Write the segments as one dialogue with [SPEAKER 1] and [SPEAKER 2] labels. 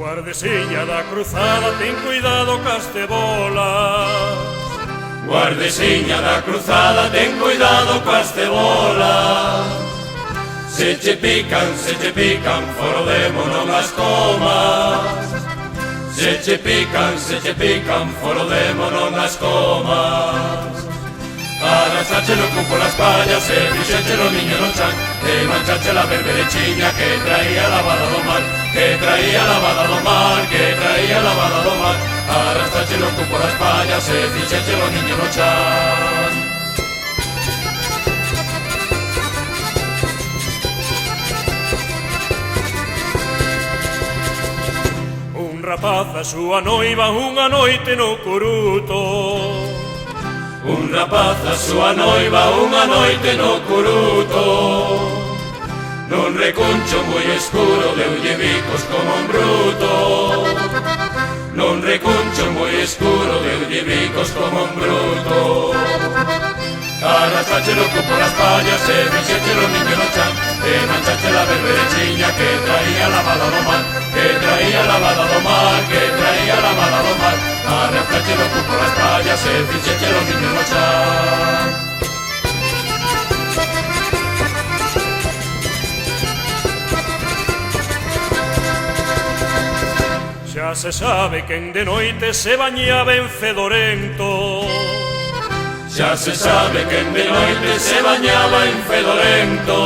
[SPEAKER 1] Guardesiña da cruzada, ten cuidado cas cebolas.
[SPEAKER 2] Guardesiña da cruzada, ten cuidado coas cebolas. Se che pican, foro demo non as comas. Se che pican, foro demo non as comas. Arrasache no cupo las pallas, e fixeche no niño no chan, e manchache la berbereciña que traía lavada do mar, que traía lavada do mar, que traía lavada do mar. Arrasache no cupo las pallas, e fixeche no niño no chan.
[SPEAKER 1] Un rapaz a súa noiva unha noite no curuto.
[SPEAKER 2] Un rapaz a súa noiva unha noite no curuto. Nun recuncho moi escuro deulle bicos como un bruto. Nun recuncho moi escuro deulle bicos como un bruto. Arrasache no cupo las pallas, e fixeche no niño no chan, e manchache la berbereciña que traía lavada do mar, que traía lavada do mar, que traía lavada do mar. Arrasache no cupo las pallas, e fixeche no niño no chan.
[SPEAKER 1] Xa se sabe quen de noite se bañaba en fedorento.
[SPEAKER 2] Xa se sabe quen de noite se bañaba en fedorento.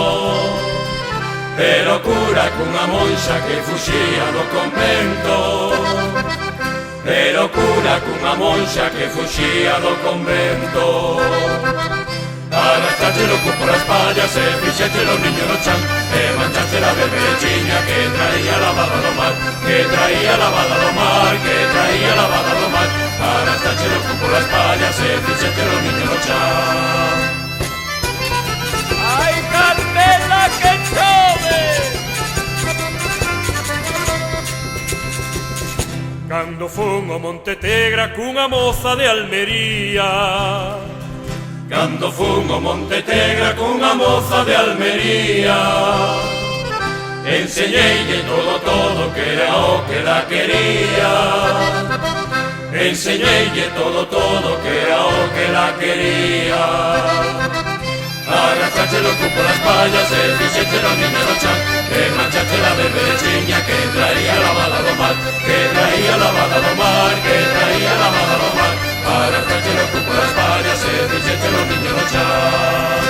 [SPEAKER 2] Pero cura cunha monxa que fuxía do convento. Pero cura cunha monxa que fuxía do convento. Arrastrache no cupo las pallas, e fixeche no niño no chan, e manchache la berbereciña que traía lavada do mar, que traía lavada do mar, que traía lavada do mar. Arrastrache no cupo las pallas, e fixeche no niño no chan.
[SPEAKER 1] Ai, Carmela, que chove! Cando fun ao Monte Tegra cunha moza de Almería.
[SPEAKER 2] Cando fun ao Monte Tegra cunha moza de Almería, enseñeille todo que era o que la quería. Enseñeille todo que era o que la quería. Arrasache no cupo las pallas, e fixeche no niño no chan, e manchache la berbereciña que traía lavada do mar, que traía lavada do mar, que traía lavada do mar. Arrasache no cupo las pallas, e fixeche no niño no chan.